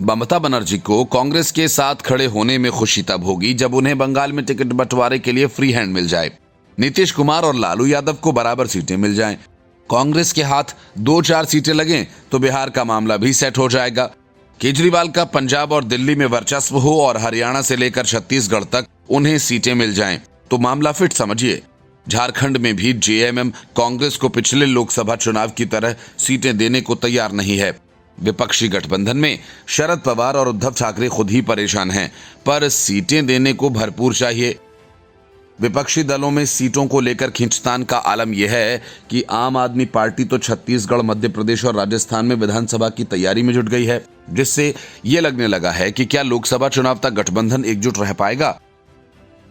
ममता बनर्जी को कांग्रेस के साथ खड़े होने में खुशी तब होगी जब उन्हें बंगाल में टिकट बंटवारे के लिए फ्री हैंड मिल जाए। नीतीश कुमार और लालू यादव को बराबर सीटें मिल जाएं। कांग्रेस के हाथ 2-4 सीटें लगें तो बिहार का मामला भी सेट हो जाएगा। केजरीवाल का पंजाब और दिल्ली में वर्चस्व हो और हरियाणा से लेकर छत्तीसगढ़ तक उन्हें सीटें मिल जाएं तो मामला फिट समझिए। झारखंड में भी जेएमएम कांग्रेस को पिछले लोकसभा चुनाव की तरह सीटें देने को तैयार नहीं है। विपक्षी गठबंधन में शरद पवार और उद्धव ठाकरे खुद ही परेशान हैं, पर सीटें देने को भरपूर चाहिए। विपक्षी दलों में सीटों को लेकर खींचतान का आलम यह है कि आम आदमी पार्टी तो छत्तीसगढ़, मध्य प्रदेश और राजस्थान में विधानसभा की तैयारी में जुट गई है, जिससे यह लगने लगा है कि क्या लोकसभा चुनाव तक गठबंधन एकजुट रह पाएगा।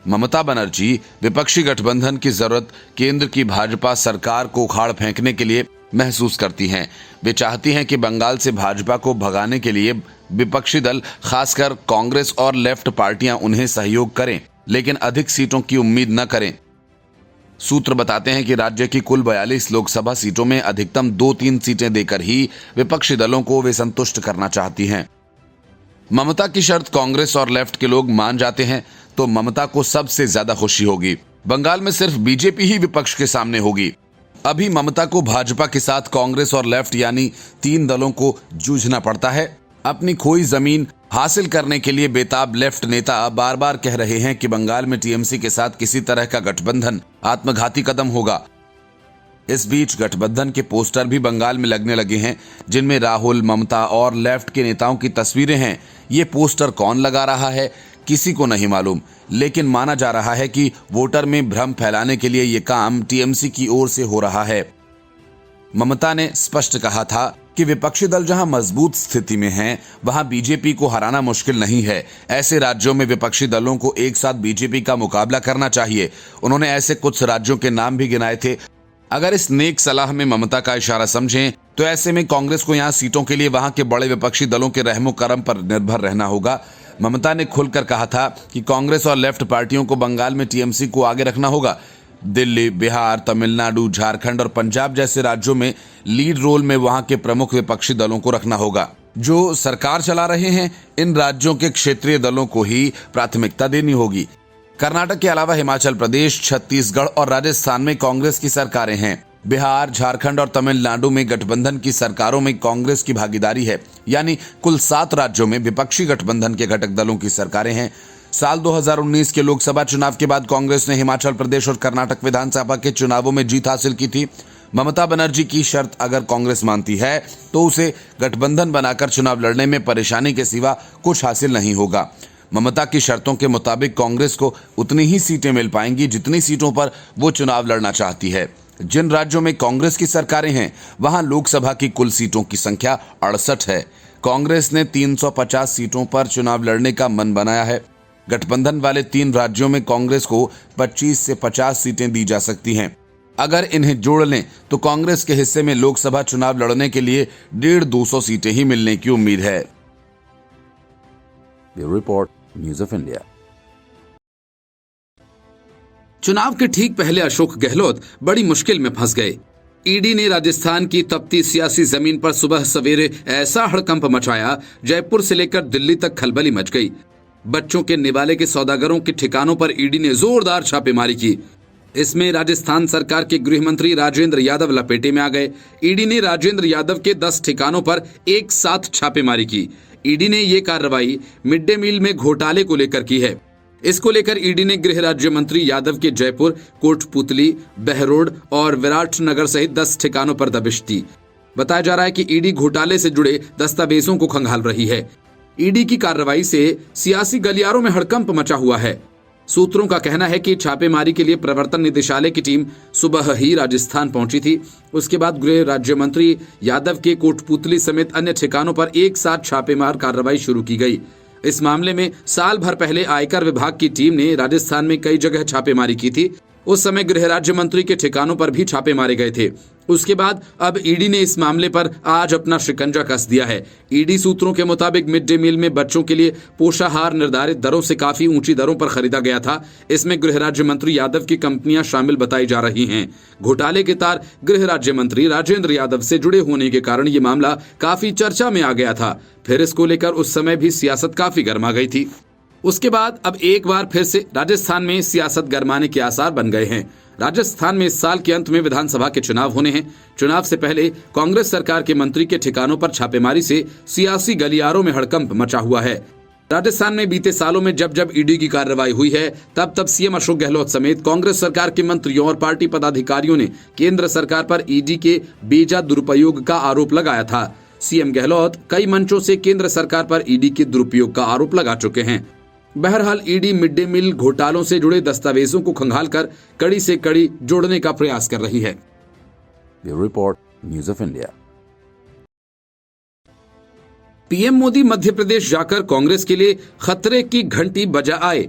ममता बनर्जी विपक्षी गठबंधन की जरूरत केंद्र की भाजपा सरकार को उखाड़ फेंकने के लिए महसूस करती हैं। वे चाहती हैं कि बंगाल से भाजपा को भगाने के लिए विपक्षी दल, खासकर कांग्रेस और लेफ्ट पार्टियां उन्हें सहयोग करें, लेकिन अधिक सीटों की उम्मीद न करें। सूत्र बताते हैं कि राज्य की कुल 42 लोकसभा सीटों में अधिकतम 2-3 सीटें देकर ही विपक्षी दलों को वे संतुष्ट करना चाहती हैं। ममता की शर्त कांग्रेस और लेफ्ट के लोग मान जाते हैं तो ममता को सबसे ज्यादा खुशी होगी। बंगाल में सिर्फ बीजेपी ही विपक्ष के सामने होगी। अभी ममता को भाजपा के साथ कांग्रेस और लेफ्ट यानी 3 दलों को जूझना पड़ता है। अपनी खोई जमीन हासिल करने के लिए बेताब लेफ्ट नेता बार बार कह रहे हैं कि बंगाल में टीएमसी के साथ किसी तरह का गठबंधन आत्मघाती कदम होगा। इस बीच गठबंधन के पोस्टर भी बंगाल में लगने लगे हैं, जिनमें राहुल, ममता और लेफ्ट के नेताओं की तस्वीरें हैं। ये पोस्टर कौन लगा रहा है किसी को नहीं मालूम, लेकिन माना जा रहा है कि वोटर में भ्रम फैलाने के लिए यह काम टीएमसी की ओर से हो रहा है। ममता ने स्पष्ट कहा था कि विपक्षी दल जहां मजबूत स्थिति में हैं, वहां बीजेपी को हराना मुश्किल नहीं है। ऐसे राज्यों में विपक्षी दलों को एक साथ बीजेपी का मुकाबला करना चाहिए। उन्होंने ऐसे कुछ राज्यों के नाम भी गिनाए थे। अगर इस नेक सलाह में ममता का इशारा समझें तो ऐसे में कांग्रेस को यहां सीटों के लिए वहां के बड़े विपक्षी दलों के रहमो करम पर निर्भर रहना होगा। ममता ने खुलकर कहा था कि कांग्रेस और लेफ्ट पार्टियों को बंगाल में टीएमसी को आगे रखना होगा। दिल्ली, बिहार, तमिलनाडु, झारखंड और पंजाब जैसे राज्यों में लीड रोल में वहां के प्रमुख विपक्षी दलों को रखना होगा। जो सरकार चला रहे हैं, इन राज्यों के क्षेत्रीय दलों को ही प्राथमिकता देनी होगी। कर्नाटक के अलावा हिमाचल प्रदेश, छत्तीसगढ़ और राजस्थान में कांग्रेस की सरकारें हैं। बिहार, झारखंड और तमिलनाडु में गठबंधन की सरकारों में कांग्रेस की भागीदारी है, यानी कुल 7 राज्यों में विपक्षी गठबंधन के घटक दलों की सरकारें हैं। साल 2019 के लोकसभा चुनाव के बाद कांग्रेस ने हिमाचल प्रदेश और कर्नाटक विधानसभा के चुनावों में जीत हासिल की थी। ममता बनर्जी की शर्त अगर कांग्रेस मानती है तो उसे गठबंधन बनाकर चुनाव लड़ने में परेशानी के सिवा कुछ हासिल नहीं होगा। ममता की शर्तों के मुताबिक कांग्रेस को उतनी ही सीटें मिल पाएंगी जितनी सीटों पर वो चुनाव लड़ना चाहती है। जिन राज्यों में कांग्रेस की सरकारें हैं, वहां लोकसभा की कुल सीटों की संख्या 68 है। कांग्रेस ने 350 सीटों पर चुनाव लड़ने का मन बनाया है। गठबंधन वाले 3 राज्यों में कांग्रेस को 25 से 50 सीटें दी जा सकती हैं। अगर इन्हें जोड़ लें तो कांग्रेस के हिस्से में लोकसभा चुनाव लड़ने के लिए 150-200 सीटें ही मिलने की उम्मीद है। Bureau report, news of India. चुनाव के ठीक पहले अशोक गहलोत बड़ी मुश्किल में फंस गए। ईडी ने राजस्थान की तपती सियासी जमीन पर सुबह सवेरे ऐसा हड़कंप मचाया, जयपुर से लेकर दिल्ली तक खलबली मच गई। बच्चों के निवाले के सौदागरों के ठिकानों पर ईडी ने जोरदार छापेमारी की। इसमें राजस्थान सरकार के गृह मंत्री राजेंद्र यादव लपेटे में आ गए। ईडी ने राजेंद्र यादव के 10 ठिकानों पर एक साथ छापेमारी की। ईडी ने ये कार्रवाई मिड डे मील में घोटाले को लेकर की है। इसको लेकर ईडी ने गृह राज्य मंत्री यादव के जयपुर, कोटपुतली, बहरोड और विराटनगर सहित 10 ठिकानों पर दबिश दी। बताया जा रहा है कि ईडी घोटाले से जुड़े दस्तावेजों को खंगाल रही है। ईडी की कार्रवाई से सियासी गलियारों में हड़कंप मचा हुआ है। सूत्रों का कहना है कि छापेमारी के लिए प्रवर्तन निदेशालय की टीम सुबह ही राजस्थान पहुंची थी। उसके बाद गृह राज्य मंत्री यादव के कोटपुतली समेत अन्य ठिकानों पर एक साथ छापेमार कार्रवाई शुरू की गई। इस मामले में साल भर पहले आयकर विभाग की टीम ने राजस्थान में कई जगह छापेमारी की थी। उस समय गृह राज्य मंत्री के ठिकानों पर भी छापे मारे गए थे। उसके बाद अब ईडी ने इस मामले पर आज अपना शिकंजा कस दिया है। ईडी सूत्रों के मुताबिक मिड डे मील में बच्चों के लिए पोषाहार निर्धारित दरों से काफी ऊंची दरों पर खरीदा गया था। इसमें गृह राज्य मंत्री यादव की कंपनियां शामिल बताई जा रही हैं। घोटाले के तार गृह राज्य मंत्री राजेंद्र यादव से जुड़े होने के कारण ये मामला काफी चर्चा में आ गया था। फिर इसको लेकर उस समय भी सियासत काफी गर्मा गई थी। उसके बाद अब एक बार फिर से राजस्थान में सियासत गरमाने के आसार बन गए हैं। राजस्थान में इस साल के अंत में विधानसभा के चुनाव होने हैं। चुनाव से पहले कांग्रेस सरकार के मंत्री के ठिकानों पर छापेमारी से सियासी गलियारों में हड़कंप मचा हुआ है। राजस्थान में बीते सालों में जब जब ईडी की कार्रवाई हुई है, तब तब सीएम अशोक गहलोत समेत कांग्रेस सरकार के मंत्रियों और पार्टी पदाधिकारियों ने केंद्र सरकार पर ईडी के बेजा दुरुपयोग का आरोप लगाया था। सीएम गहलोत कई मंचों से केंद्र सरकार पर ईडी के दुरुपयोग का आरोप लगा चुके हैं। बहरहाल ईडी मिड डे मील घोटालों से जुड़े दस्तावेजों को खंगालकर कड़ी से कड़ी जोड़ने का प्रयास कर रही है। Bureau report, news of India. PM Modi Madhya Pradesh जाकर कांग्रेस के लिए खतरे की घंटी बजा आए।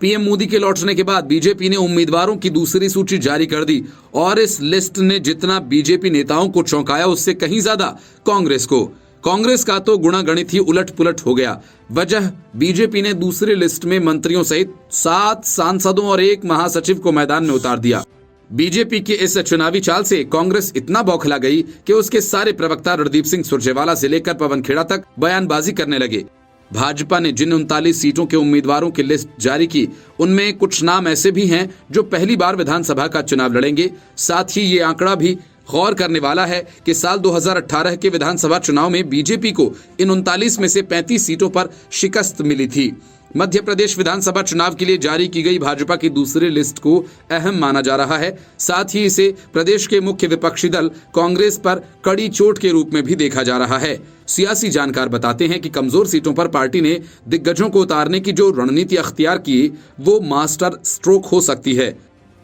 पीएम मोदी के लौटने के बाद बीजेपी ने उम्मीदवारों की दूसरी सूची जारी कर दी और इस लिस्ट ने जितना बीजेपी नेताओं को चौंकाया, उससे कहीं ज्यादा कांग्रेस को। कांग्रेस का तो गुणागणित ही उलट पुलट हो गया। वजह, बीजेपी ने दूसरी लिस्ट में मंत्रियों सहित 7 सांसदों और 1 महासचिव को मैदान में उतार दिया। बीजेपी की इस चुनावी चाल से कांग्रेस इतना बौखला गई कि उसके सारे प्रवक्ता रणदीप सिंह सुरजेवाला से लेकर पवन खेड़ा तक बयानबाजी करने लगे। भाजपा ने जिन 39 सीटों के उम्मीदवारों की लिस्ट जारी की, उनमें कुछ नाम ऐसे भी हैं जो पहली बार विधानसभा का चुनाव लड़ेंगे। साथ ही ये आंकड़ा भी गौर करने वाला है कि साल 2018 के विधानसभा चुनाव में बीजेपी को इन 39 में से 35 सीटों पर शिकस्त मिली थी। मध्य प्रदेश विधानसभा चुनाव के लिए जारी की गई भाजपा की दूसरी लिस्ट को अहम माना जा रहा है। साथ ही इसे प्रदेश के मुख्य विपक्षी दल कांग्रेस पर कड़ी चोट के रूप में भी देखा जा रहा है। सियासी जानकार बताते हैं कि कमजोर सीटों पर पार्टी ने दिग्गजों को उतारने की जो रणनीति अख्तियार की, वो मास्टर स्ट्रोक हो सकती है।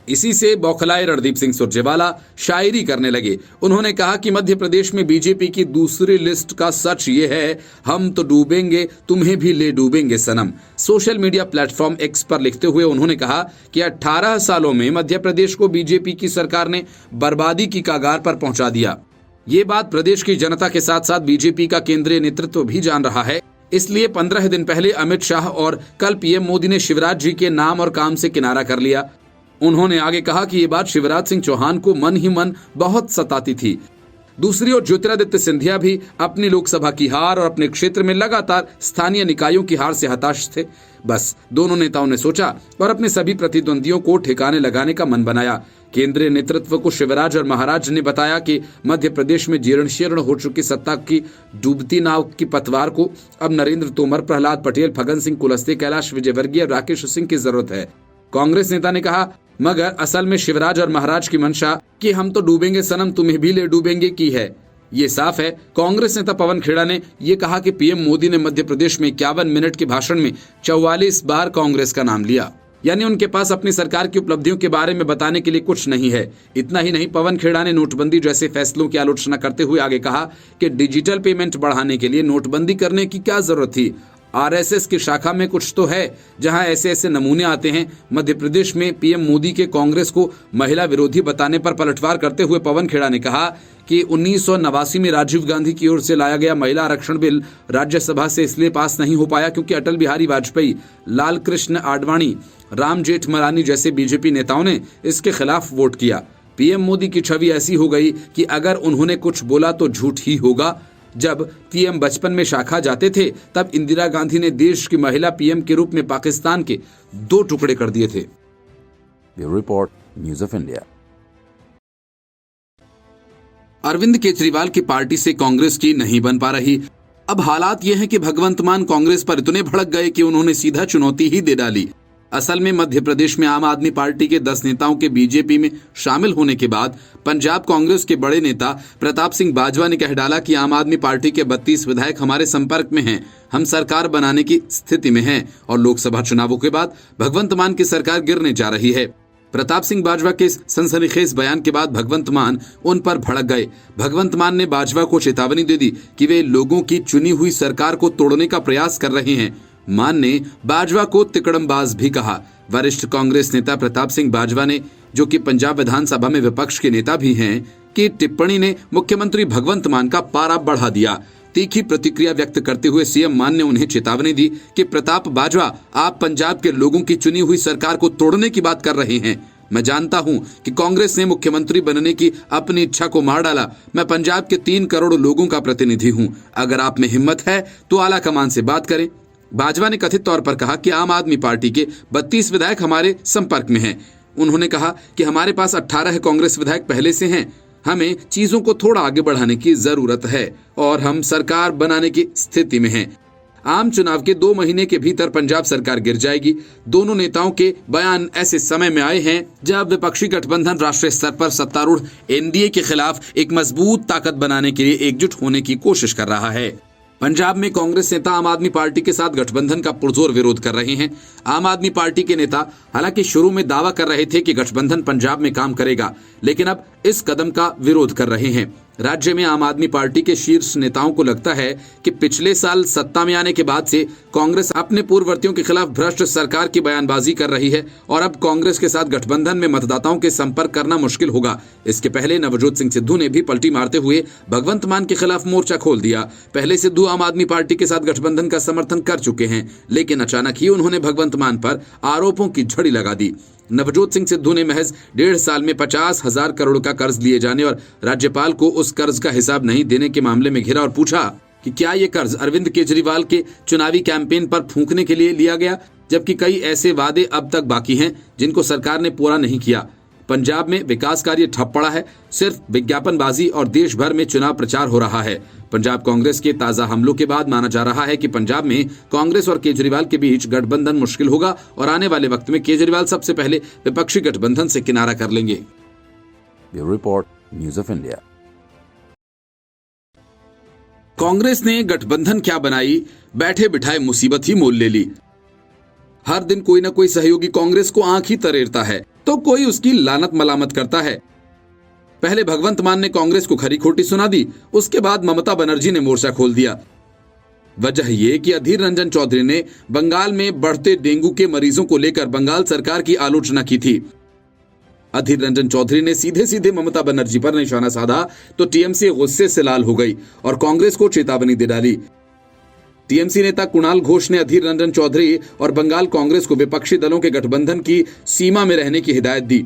इसी से बौखलाए रणदीप सिंह सुरजेवाला शायरी करने लगे। उन्होंने कहा कि मध्य प्रदेश में बीजेपी की दूसरी लिस्ट का सच ये है, हम तो डूबेंगे, तुम्हें भी ले डूबेंगे सनम। सोशल मीडिया प्लेटफॉर्म एक्स पर लिखते हुए उन्होंने कहा कि 18 सालों में मध्य प्रदेश को बीजेपी की सरकार ने बर्बादी की कगार पर पहुंचा दिया। ये बात प्रदेश की जनता के साथ साथ बीजेपी का केंद्रीय नेतृत्व भी जान रहा है। इसलिए 15 दिन पहले अमित शाह और कल पीएम मोदी ने शिवराज जी के नाम और काम से किनारा कर लिया। उन्होंने आगे कहा कि ये बात शिवराज सिंह चौहान को मन ही मन बहुत सताती थी। दूसरी ओर ज्योतिरादित्य सिंधिया भी अपनी लोकसभा की हार और अपने क्षेत्र में लगातार स्थानीय निकायों की हार से हताश थे। बस दोनों नेताओं ने सोचा और अपने सभी प्रतिद्वंदियों को ठिकाने लगाने का मन बनाया। केंद्रीय नेतृत्व को शिवराज और महाराज ने बताया कि मध्य प्रदेश में जीर्ण शीर्ण हो चुकी सत्ता की डूबती नाव की पतवार को अब नरेंद्र तोमर, प्रहलाद पटेल, फग्गन सिंह कुलस्ते, कैलाश विजयवर्गीय, राकेश सिंह की जरूरत है। कांग्रेस नेता ने कहा, मगर असल में शिवराज और महाराज की मंशा कि हम तो डूबेंगे सनम, तुम्हें भी ले डूबेंगे की है। ये साफ है। कांग्रेस नेता पवन खेड़ा ने यह कहा कि पीएम मोदी ने मध्य प्रदेश में 51 मिनट के भाषण में 44 बार कांग्रेस का नाम लिया, यानी उनके पास अपनी सरकार की उपलब्धियों के बारे में बताने के लिए कुछ नहीं है। इतना ही नहीं, पवन खेड़ा ने नोटबंदी जैसे फैसलों की आलोचना करते हुए आगे कहा कि डिजिटल पेमेंट बढ़ाने के लिए नोटबंदी करने की क्या जरूरत थी। आरएसएस की शाखा में कुछ तो है जहां ऐसे ऐसे नमूने आते हैं। मध्य प्रदेश में पीएम मोदी के कांग्रेस को महिला विरोधी बताने पर पलटवार करते हुए पवन खेड़ा ने कहा कि 1989 में राजीव गांधी की ओर से लाया गया महिला आरक्षण बिल राज्यसभा से इसलिए पास नहीं हो पाया क्योंकि अटल बिहारी वाजपेयी, लाल कृष्ण आडवाणी, राम जेठमलानी जैसे बीजेपी नेताओं ने इसके खिलाफ वोट किया। पीएम मोदी की छवि ऐसी हो गई कि अगर उन्होंने कुछ बोला तो झूठ ही होगा। जब पीएम बचपन में शाखा जाते थे, तब इंदिरा गांधी ने देश की महिला पीएम के रूप में पाकिस्तान के 2 टुकड़े कर दिए थे। Bureau report, news of India. Arvind Kejriwal की पार्टी से कांग्रेस की नहीं बन पा रही। अब हालात ये हैं कि भगवंत मान कांग्रेस पर इतने भड़क गए कि उन्होंने सीधा चुनौती ही दे डाली। असल में मध्य प्रदेश में आम आदमी पार्टी के 10 नेताओं के बीजेपी में शामिल होने के बाद पंजाब कांग्रेस के बड़े नेता प्रताप सिंह बाजवा ने कह डाला कि आम आदमी पार्टी के 32 विधायक हमारे संपर्क में हैं, हम सरकार बनाने की स्थिति में हैं और लोकसभा चुनावों के बाद भगवंत मान की सरकार गिरने जा रही है। प्रताप सिंह बाजवा के सनसनीखेज बयान के बाद भगवंत मान उन पर भड़क गए। भगवंत मान ने बाजवा को चेतावनी दे दी कि वे लोगों की चुनी हुई सरकार को तोड़ने का प्रयास कर रहे हैं। मान ने बाजवा को तिकड़मबाज भी कहा। वरिष्ठ कांग्रेस नेता प्रताप सिंह बाजवा ने, जो कि पंजाब विधानसभा में विपक्ष के नेता भी हैं, की टिप्पणी ने मुख्यमंत्री भगवंत मान का पारा बढ़ा दिया। तीखी प्रतिक्रिया व्यक्त करते हुए सीएम मान ने उन्हें चेतावनी दी कि प्रताप बाजवा, आप पंजाब के लोगों की चुनी हुई सरकार को तोड़ने की बात कर रहे हैं। मैं जानता हूं कि कांग्रेस ने मुख्यमंत्री बनने की अपनी इच्छा को मार डाला। मैं पंजाब के 3 करोड़ लोगों का प्रतिनिधि हूं। अगर आप में हिम्मत है तो आला कमान से बात करें। बाजवा ने कथित तौर पर कहा कि आम आदमी पार्टी के 32 विधायक हमारे संपर्क में हैं। उन्होंने कहा कि हमारे पास 18 कांग्रेस विधायक पहले से हैं। हमें चीजों को थोड़ा आगे बढ़ाने की जरूरत है और हम सरकार बनाने की स्थिति में हैं। आम चुनाव के 2 महीने के भीतर पंजाब सरकार गिर जाएगी। दोनों नेताओं के बयान ऐसे समय में आए हैं जब विपक्षी गठबंधन राष्ट्रीय स्तर पर सत्तारूढ़ एनडीए के खिलाफ एक मजबूत ताकत बनाने के लिए एकजुट होने की कोशिश कर रहा है। पंजाब में कांग्रेस नेता आम आदमी पार्टी के साथ गठबंधन का पुरजोर विरोध कर रहे हैं। आम आदमी पार्टी के नेता हालांकि शुरू में दावा कर रहे थे कि गठबंधन पंजाब में काम करेगा, लेकिन अब इस कदम का विरोध कर रहे हैं। राज्य में आम आदमी पार्टी के शीर्ष नेताओं को लगता है कि पिछले साल सत्ता में आने के बाद से कांग्रेस अपने पूर्ववर्तियों के खिलाफ भ्रष्ट सरकार की बयानबाजी कर रही है और अब कांग्रेस के साथ गठबंधन में मतदाताओं के संपर्क करना मुश्किल होगा। इसके पहले नवजोत सिंह सिद्धू ने भी पलटी मारते हुए भगवंत मान के खिलाफ मोर्चा खोल दिया। पहले सिद्धू आम आदमी पार्टी के साथ गठबंधन का समर्थन कर चुके हैं, लेकिन अचानक ही उन्होंने भगवंत मान पर आरोपों की झड़ी लगा दी। नवजोत सिंह सिद्धू ने महज 1.5 साल में 50,000 करोड़ का कर्ज लिए जाने और राज्यपाल को उस कर्ज का हिसाब नहीं देने के मामले में घिरा और पूछा कि क्या ये कर्ज अरविंद केजरीवाल के चुनावी कैंपेन पर फूंकने के लिए लिया गया, जबकि कई ऐसे वादे अब तक बाकी हैं जिनको सरकार ने पूरा नहीं किया। पंजाब में विकास कार्य ठप पड़ा है, सिर्फ विज्ञापनबाजी और देश भर में चुनाव प्रचार हो रहा है। पंजाब कांग्रेस के ताजा हमलों के बाद माना जा रहा है कि पंजाब में कांग्रेस और केजरीवाल के बीच गठबंधन मुश्किल होगा और आने वाले वक्त में केजरीवाल सबसे पहले विपक्षी गठबंधन से किनारा कर लेंगे। Bureau report, news of India. Congress ने गठबंधन क्या बनाई, बैठे बिठाए मुसीबत ही मोल ले ली। हर दिन कोई ना कोई सहयोगी कांग्रेस को आंख ही तरेरता है तो कोई उसकी लानत मलामत करता है। पहले भगवंत मान ने कांग्रेस को खरी खोटी सुना दी, उसके बाद ममता बनर्जी ने मोर्चा खोल दिया। वजह यह कि अधीर रंजन चौधरी ने बंगाल में बढ़ते डेंगू के मरीजों को लेकर बंगाल सरकार की आलोचना की थी। अधीर रंजन चौधरी ने सीधे सीधे ममता बनर्जी पर निशाना साधा तो टीएमसी गुस्से से लाल हो गई और कांग्रेस को चेतावनी दे डाली। टीएमसी नेता कुणाल घोष ने अधीर रंजन चौधरी और बंगाल कांग्रेस को विपक्षी दलों के गठबंधन की सीमा में रहने की हिदायत दी।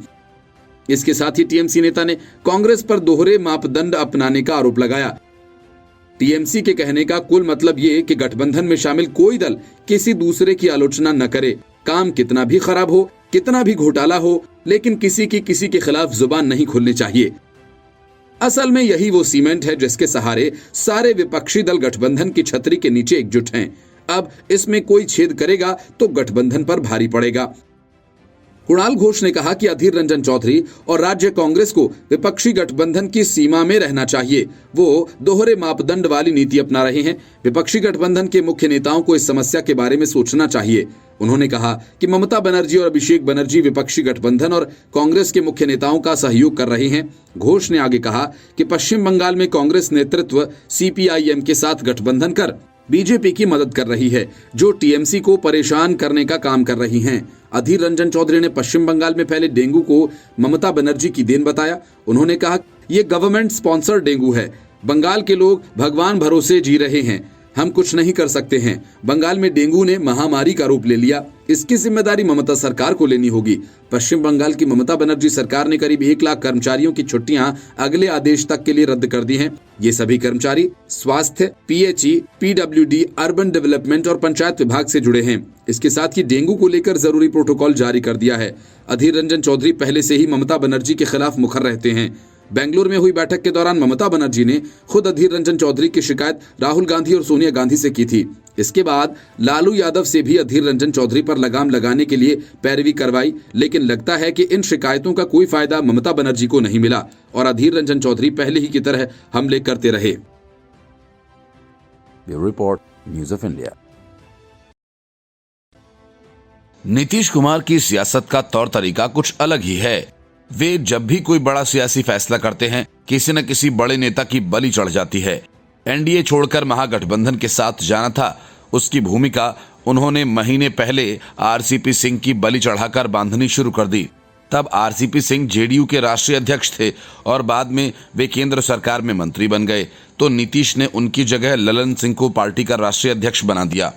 इसके साथ ही टीएमसी नेता ने कांग्रेस पर दोहरे मापदंड अपनाने का आरोप लगाया। टीएमसी के कहने का कुल मतलब ये कि गठबंधन में शामिल कोई दल किसी दूसरे की आलोचना न करे, काम कितना भी खराब हो, कितना भी घोटाला हो, लेकिन किसी के खिलाफ जुबान नहीं खोलनी चाहिए। असल में यही वो सीमेंट है जिसके सहारे सारे विपक्षी दल गठबंधन की छतरी के नीचे एकजुट हैं। अब इसमें कोई छेद करेगा तो गठबंधन पर भारी पड़ेगा। कुणाल घोष ने कहा कि अधीर रंजन चौधरी और राज्य कांग्रेस को विपक्षी गठबंधन की सीमा में रहना चाहिए। वो दोहरे मापदंड वाली नीति अपना रहे हैं। विपक्षी गठबंधन के मुख्य नेताओं को इस समस्या के बारे में सोचना चाहिए। उन्होंने कहा कि ममता बनर्जी और अभिषेक बनर्जी विपक्षी गठबंधन और कांग्रेस के मुख्य नेताओं का सहयोग कर रहे हैं। घोष ने आगे कहा कि पश्चिम बंगाल में कांग्रेस नेतृत्व सीपीआईएम के साथ गठबंधन कर बीजेपी की मदद कर रही है, जो टीएमसी को परेशान करने का काम कर रही हैं। अधीर रंजन चौधरी ने पश्चिम बंगाल में फैले डेंगू को ममता बनर्जी की देन बताया। उन्होंने कहा यह गवर्नमेंट स्पॉन्सर्ड डेंगू है। बंगाल के लोग भगवान भरोसे जी रहे हैं, हम कुछ नहीं कर सकते हैं। बंगाल में डेंगू ने महामारी का रूप ले लिया, इसकी जिम्मेदारी ममता सरकार को लेनी होगी। पश्चिम बंगाल की ममता बनर्जी सरकार ने करीब 1 लाख कर्मचारियों की छुट्टियां अगले आदेश तक के लिए रद्द कर दी हैं। ये सभी कर्मचारी स्वास्थ्य, पीएचई, पीडब्ल्यूडी, अर्बन डेवलपमेंट और पंचायत विभाग से जुड़े हैं। इसके साथ ही डेंगू को लेकर जरूरी प्रोटोकॉल जारी कर दिया है। अधीर रंजन चौधरी पहले से ही ममता बनर्जी के खिलाफ मुखर रहते हैं। बेंगलुरु में हुई बैठक के दौरान ममता बनर्जी ने खुद अधीर रंजन चौधरी की शिकायत राहुल गांधी और सोनिया गांधी से की थी। इसके बाद लालू यादव से भी अधीर रंजन चौधरी पर लगाम लगाने के लिए पैरवी करवाई, लेकिन लगता है कि इन शिकायतों का कोई फायदा ममता बनर्जी को नहीं मिला और अधीर रंजन चौधरी पहले ही की तरह हमले करते रहे। Bureau report, news of India. Nitish Kumar की सियासत का तौर तरीका कुछ अलग ही है। वे जब भी कोई बड़ा सियासी फैसला करते हैं, किसी न किसी बड़े नेता की बलि चढ़ जाती है। एनडीए छोड़कर महागठबंधन के साथ जाना था उसकी भूमिका, उन्होंने महीने पहले आरसीपी सिंह की बलि चढ़ाकर बांधनी शुरू कर दी। तब आरसीपी सिंह जेडीयू के राष्ट्रीय अध्यक्ष थे और बाद में वे केंद्र सरकार में मंत्री बन गए, तो नीतीश ने उनकी जगह ललन सिंह को पार्टी का राष्ट्रीय अध्यक्ष बना दिया।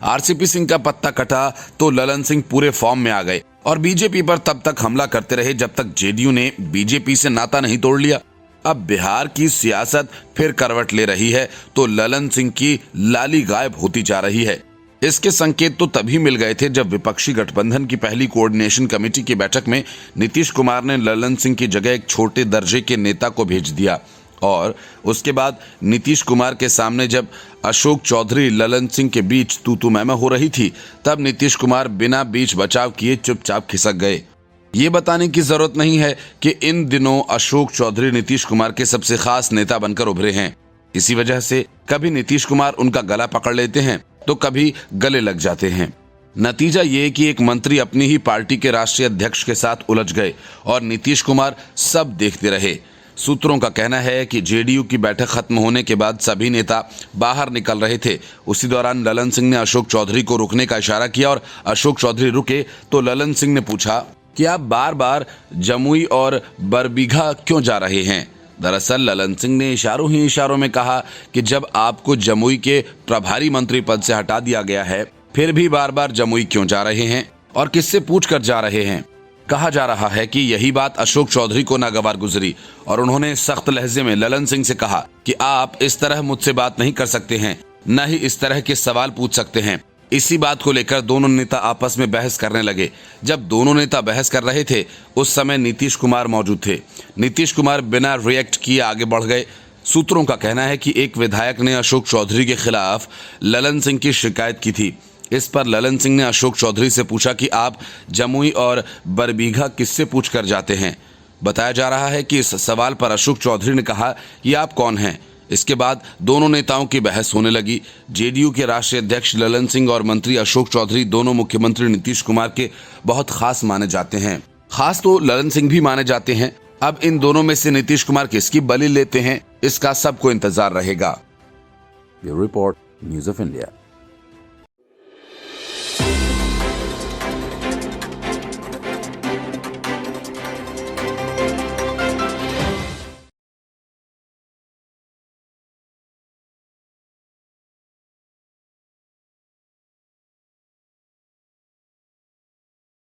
आरसीपी सिंह का पत्ता कटा तो ललन सिंह पूरे फॉर्म में आ गए और बीजेपी पर तब तक हमला करते रहे जब तक जेडीयू ने बीजेपी से नाता नहीं तोड़ लिया। अब बिहार की सियासत फिर करवट ले रही है तो ललन सिंह की लाली गायब होती जा रही है। इसके संकेत तो तभी मिल गए थे जब विपक्षी गठबंधन की पहली कोऑर्डिनेशन कमेटी की बैठक में नीतीश कुमार ने ललन सिंह की जगह एक छोटे दर्जे के नेता को भेज दिया और उसके बाद नीतीश कुमार के सामने जब अशोक चौधरी ललन सिंह के बीच तू मैं हो रही थी, तब नीतीश कुमार बिना बीच बचाव किए चुपचाप खिसक गए। ये बताने की जरूरत नहीं है कि इन दिनों अशोक चौधरी नीतीश कुमार के सबसे खास नेता बनकर उभरे हैं। इसी वजह से कभी नीतीश कुमार उनका गला पकड़ लेते हैं तो कभी गले लग जाते हैं। नतीजा ये कि एक मंत्री अपनी ही पार्टी के राष्ट्रीय अध्यक्ष के साथ उलझ गए और नीतीश कुमार सब देखते रहे। सूत्रों का कहना है कि जेडीयू की बैठक खत्म होने के बाद सभी नेता बाहर निकल रहे थे। उसी दौरान ललन सिंह ने अशोक चौधरी को रुकने का इशारा किया और अशोक चौधरी रुके तो ललन सिंह ने पूछा कि आप बार बार जमुई और बरबीघा क्यों जा रहे हैं। दरअसल ललन सिंह ने इशारों ही इशारों में कहा कि जब आपको जमुई के प्रभारी मंत्री पद से हटा दिया गया है, फिर भी बार बार जमुई क्यों जा रहे हैं और किससे पूछ कर जा रहे हैं। कहा जा रहा है कि यही बात अशोक चौधरी को नागवार गुजरी और उन्होंने सख्त लहजे में ललन सिंह से कहा कि आप इस तरह मुझसे बात नहीं कर सकते हैं, न ही इस तरह के सवाल पूछ सकते हैं। इसी बात को लेकर दोनों नेता आपस में बहस करने लगे। जब दोनों नेता बहस कर रहे थे उस समय नीतीश कुमार मौजूद थे। नीतीश कुमार बिना रिएक्ट किए आगे बढ़ गए। सूत्रों का कहना है कि एक विधायक ने अशोक चौधरी के खिलाफ ललन सिंह की शिकायत की थी। इस पर ललन सिंह ने अशोक चौधरी से पूछा कि आप जमुई और बरबीघा किससे पूछ कर जाते हैं। बताया जा रहा है कि इस सवाल पर अशोक चौधरी ने कहा कि आप कौन हैं। इसके बाद दोनों नेताओं की बहस होने लगी। जेडीयू के राष्ट्रीय अध्यक्ष ललन सिंह और मंत्री अशोक चौधरी दोनों मुख्यमंत्री नीतीश कुमार के बहुत खास माने जाते हैं। खास तो ललन सिंह भी माने जाते हैं। अब इन दोनों में से नीतीश कुमार किसकी बलि लेते हैं, इसका सबको इंतजार रहेगा। Bureau report, news of India.